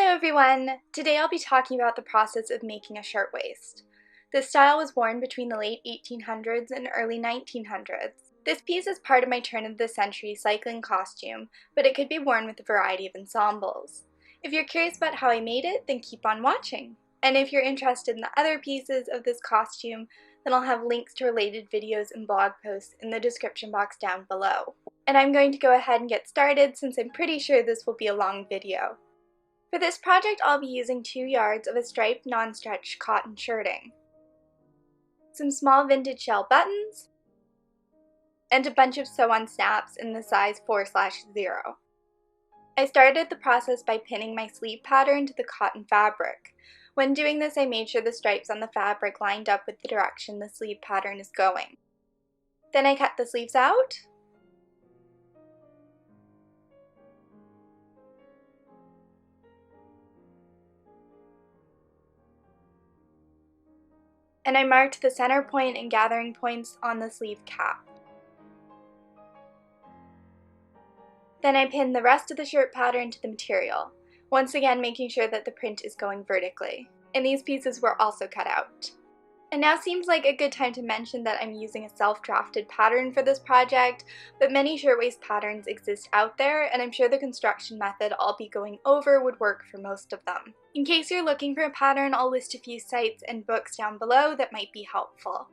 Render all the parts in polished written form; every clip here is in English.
Hello everyone! Today I'll be talking about the process of making a shirtwaist. This style was worn between the late 1800s and early 1900s. This piece is part of my turn-of-the-century cycling costume, but it could be worn with a variety of ensembles. If you're curious about how I made it, then keep on watching. And if you're interested in the other pieces of this costume, then I'll have links to related videos and blog posts in the description box down below. And I'm going to go ahead and get started since I'm pretty sure this will be a long video. For this project, I'll be using 2 yards of a striped non-stretch cotton shirting, some small vintage shell buttons, and a bunch of sew-on snaps in the size 4/0. I started the process by pinning my sleeve pattern to the cotton fabric. When doing this, I made sure the stripes on the fabric lined up with the direction the sleeve pattern is going. Then I cut the sleeves out, and I marked the center point and gathering points on the sleeve cap. Then I pinned the rest of the shirt pattern to the material, once again making sure that the print is going vertically. And these pieces were also cut out. And now seems like a good time to mention that I'm using a self-drafted pattern for this project, but many shirtwaist patterns exist out there, and I'm sure the construction method I'll be going over would work for most of them. In case you're looking for a pattern, I'll list a few sites and books down below that might be helpful.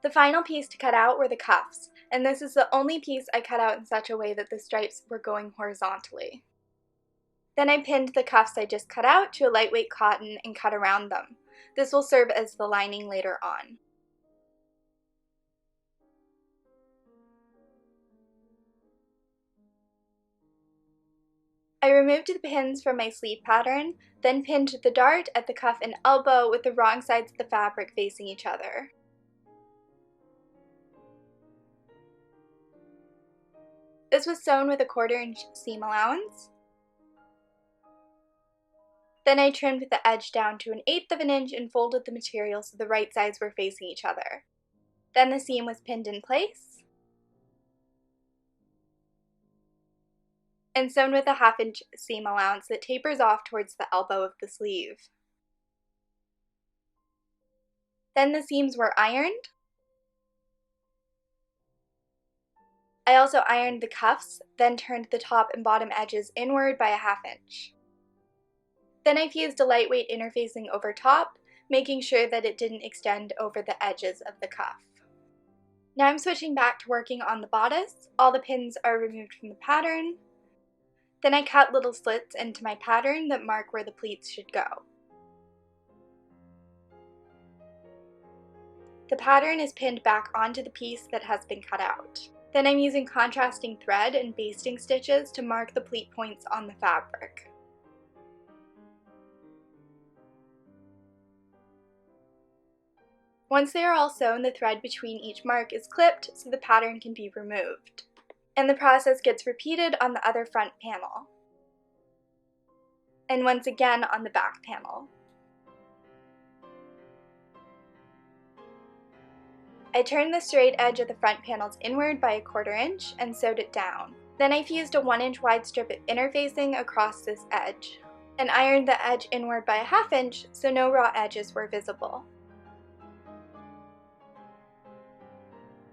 The final piece to cut out were the cuffs, and this is the only piece I cut out in such a way that the stripes were going horizontally. Then I pinned the cuffs I just cut out to a lightweight cotton and cut around them. This will serve as the lining later on. I removed the pins from my sleeve pattern, then pinned the dart at the cuff and elbow with the wrong sides of the fabric facing each other. This was sewn with a 1/4-inch seam allowance. Then I trimmed the edge down to 1/8 of an inch and folded the material so the right sides were facing each other. Then the seam was pinned in place and sewn with a 1/2-inch seam allowance that tapers off towards the elbow of the sleeve. Then the seams were ironed. I also ironed the cuffs, then turned the top and bottom edges inward by a 1/2 inch. Then I fused a lightweight interfacing over top, making sure that it didn't extend over the edges of the cuff. Now I'm switching back to working on the bodice. All the pins are removed from the pattern. Then I cut little slits into my pattern that mark where the pleats should go. The pattern is pinned back onto the piece that has been cut out. Then I'm using contrasting thread and basting stitches to mark the pleat points on the fabric. Once they are all sewn, the thread between each mark is clipped so the pattern can be removed. And the process gets repeated on the other front panel. And once again on the back panel. I turned the straight edge of the front panels inward by a 1/4 inch and sewed it down. Then I fused a 1-inch wide strip of interfacing across this edge, and ironed the edge inward by a 1/2 inch so no raw edges were visible.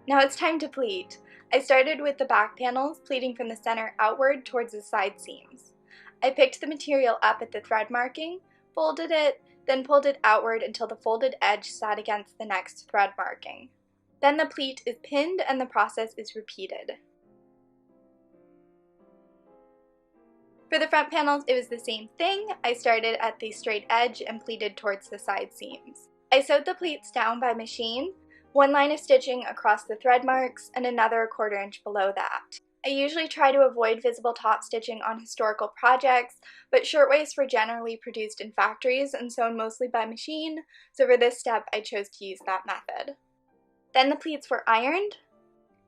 Now it's time to pleat. I started with the back panels, pleating from the center outward towards the side seams. I picked the material up at the thread marking, folded it, then pulled it outward until the folded edge sat against the next thread marking. Then the pleat is pinned and the process is repeated. For the front panels, it was the same thing. I started at the straight edge and pleated towards the side seams. I sewed the pleats down by machine, 1 line of stitching across the thread marks and another 1/4 inch below that. I usually try to avoid visible top stitching on historical projects, but shirtwaists were generally produced in factories and sewn mostly by machine, so for this step I chose to use that method. Then the pleats were ironed,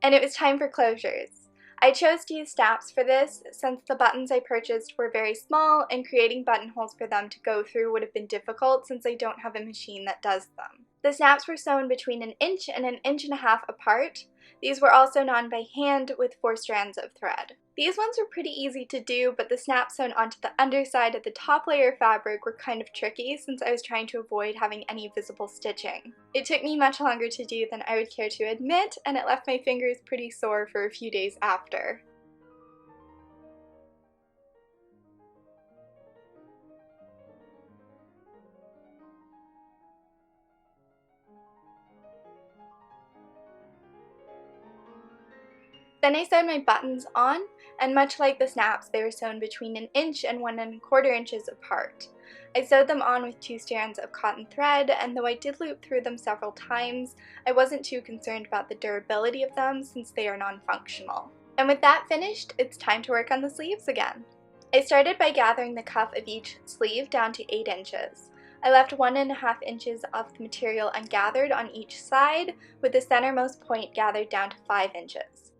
and it was time for closures. I chose to use snaps for this since the buttons I purchased were very small and creating buttonholes for them to go through would have been difficult since I don't have a machine that does them. The snaps were sewn between an inch and an inch and a half apart. These were all sewn on by hand with 4 strands of thread. These ones were pretty easy to do, but the snaps sewn onto the underside of the top layer of fabric were kind of tricky since I was trying to avoid having any visible stitching. It took me much longer to do than I would care to admit, and it left my fingers pretty sore for a few days after. Then I sewed my buttons on, and much like the snaps, they were sewn between an inch and 1¼ inches apart. I sewed them on with 2 strands of cotton thread, and though I did loop through them several times, I wasn't too concerned about the durability of them since they are non-functional. And with that finished, it's time to work on the sleeves again. I started by gathering the cuff of each sleeve down to 8 inches. I left 1½ inches of the material ungathered on each side, with the centermost point gathered down to 5 inches.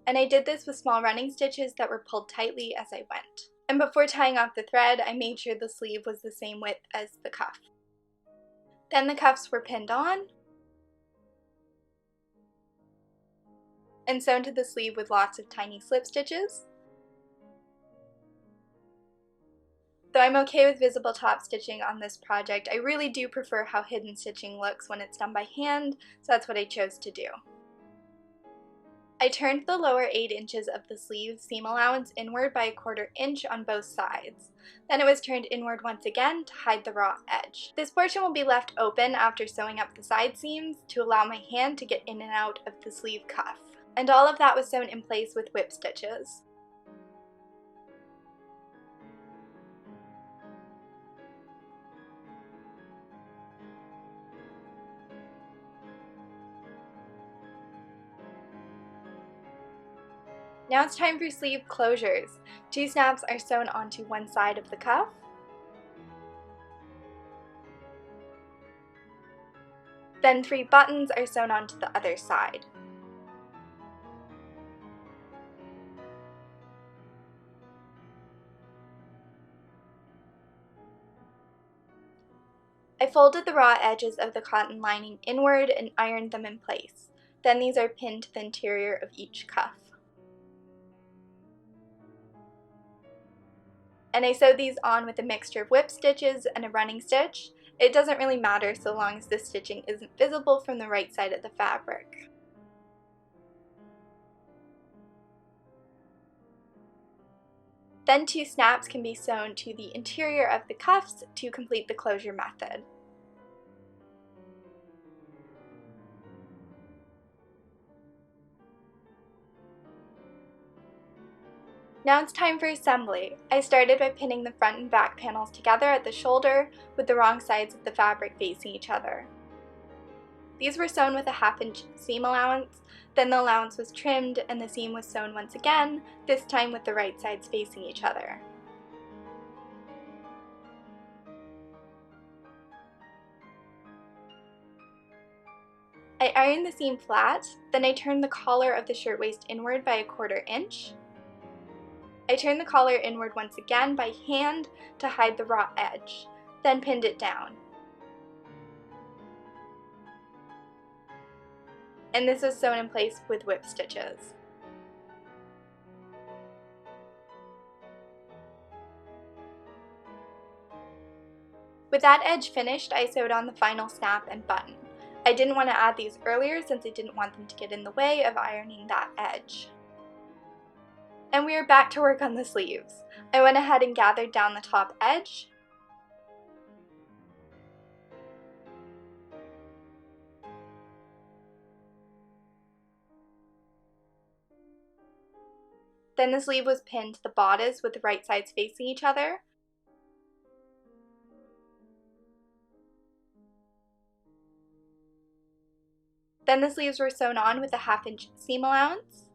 And I did this with small running stitches that were pulled tightly as I went. And before tying off the thread, I made sure the sleeve was the same width as the cuff. Then the cuffs were pinned on and sewn to the sleeve with lots of tiny slip stitches. Though I'm okay with visible top stitching on this project, I really do prefer how hidden stitching looks when it's done by hand, so that's what I chose to do. I turned the lower 8 inches of the sleeve seam allowance inward by 1/4 inch on both sides. Then it was turned inward once again to hide the raw edge. This portion will be left open after sewing up the side seams to allow my hand to get in and out of the sleeve cuff. And all of that was sewn in place with whip stitches. Now it's time for sleeve closures. 2 snaps are sewn onto one side of the cuff. Then 3 buttons are sewn onto the other side. I folded the raw edges of the cotton lining inward and ironed them in place. Then these are pinned to the interior of each cuff. And I sewed these on with a mixture of whip stitches and a running stitch. It doesn't really matter so long as this stitching isn't visible from the right side of the fabric. Then 2 snaps can be sewn to the interior of the cuffs to complete the closure method. Now it's time for assembly. I started by pinning the front and back panels together at the shoulder with the wrong sides of the fabric facing each other. These were sewn with a 1/2 inch seam allowance, then the allowance was trimmed and the seam was sewn once again, this time with the right sides facing each other. I ironed the seam flat, then I turned the collar of the shirtwaist inward by 1/4 inch. I turned the collar inward once again by hand to hide the raw edge, then pinned it down. And this was sewn in place with whip stitches. With that edge finished, I sewed on the final snap and button. I didn't want to add these earlier since I didn't want them to get in the way of ironing that edge. And we are back to work on the sleeves. I went ahead and gathered down the top edge. Then the sleeve was pinned to the bodice with the right sides facing each other. Then the sleeves were sewn on with a 1/2 inch seam allowance.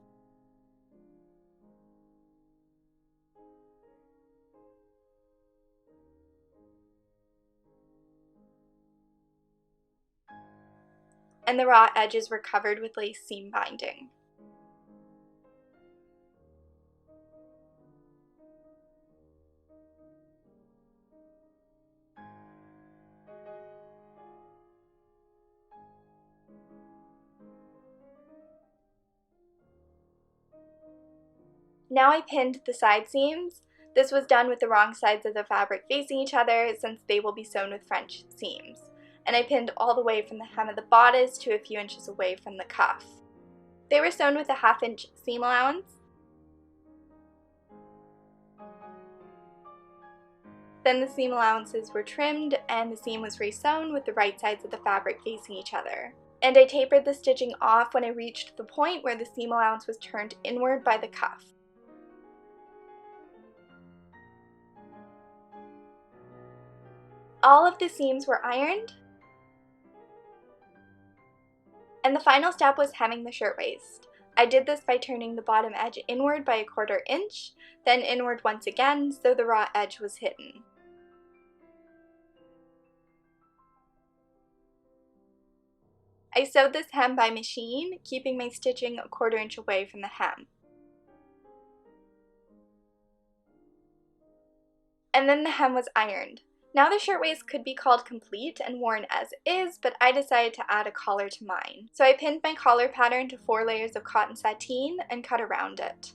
And the raw edges were covered with lace seam binding. Now I pinned the side seams. This was done with the wrong sides of the fabric facing each other since they will be sewn with French seams. And I pinned all the way from the hem of the bodice to a few inches away from the cuff. They were sewn with a 1/2 inch seam allowance. Then the seam allowances were trimmed and the seam was resewn with the right sides of the fabric facing each other. And I tapered the stitching off when I reached the point where the seam allowance was turned inward by the cuff. All of the seams were ironed, and the final step was hemming the shirtwaist. I did this by turning the bottom edge inward by 1/4 inch, then inward once again so the raw edge was hidden. I sewed this hem by machine, keeping my stitching 1/4 inch away from the hem. And then the hem was ironed. Now the shirtwaist could be called complete and worn as is, but I decided to add a collar to mine. So I pinned my collar pattern to 4 layers of cotton sateen and cut around it.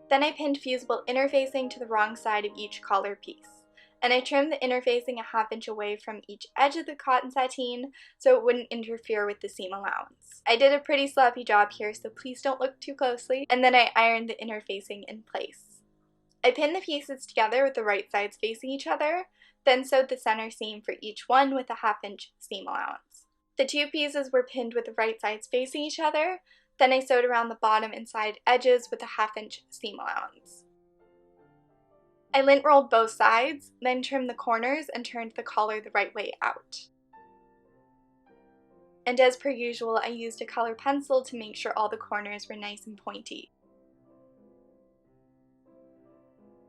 Then I pinned fusible interfacing to the wrong side of each collar piece. And I trimmed the interfacing a 1/2 inch away from each edge of the cotton sateen so it wouldn't interfere with the seam allowance. I did a pretty sloppy job here, so please don't look too closely, and then I ironed the interfacing in place. I pinned the pieces together with the right sides facing each other, then sewed the center seam for each one with a 1/2 inch seam allowance. The 2 pieces were pinned with the right sides facing each other, then I sewed around the bottom and side edges with a 1/2 inch seam allowance. I lint rolled both sides, then trimmed the corners and turned the collar the right way out. And as per usual, I used a color pencil to make sure all the corners were nice and pointy.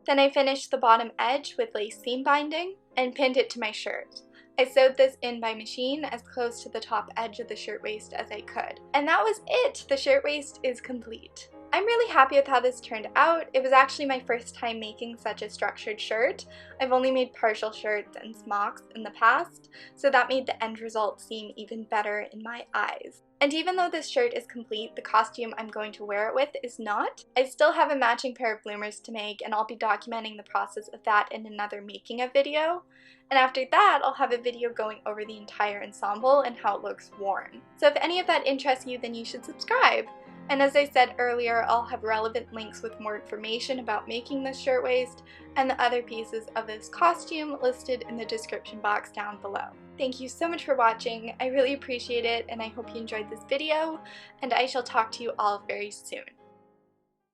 Then I finished the bottom edge with lace seam binding and pinned it to my shirt. I sewed this in by machine as close to the top edge of the shirtwaist as I could. And that was it! The shirtwaist is complete. I'm really happy with how this turned out. It was actually my first time making such a structured shirt. I've only made partial shirts and smocks in the past, so that made the end result seem even better in my eyes. And even though this shirt is complete, the costume I'm going to wear it with is not. I still have a matching pair of bloomers to make, and I'll be documenting the process of that in another making of video. And after that, I'll have a video going over the entire ensemble and how it looks worn. So if any of that interests you, then you should subscribe. And as I said earlier, I'll have relevant links with more information about making this shirtwaist and the other pieces of this costume listed in the description box down below. Thank you so much for watching. I really appreciate it, and I hope you enjoyed this video, and I shall talk to you all very soon.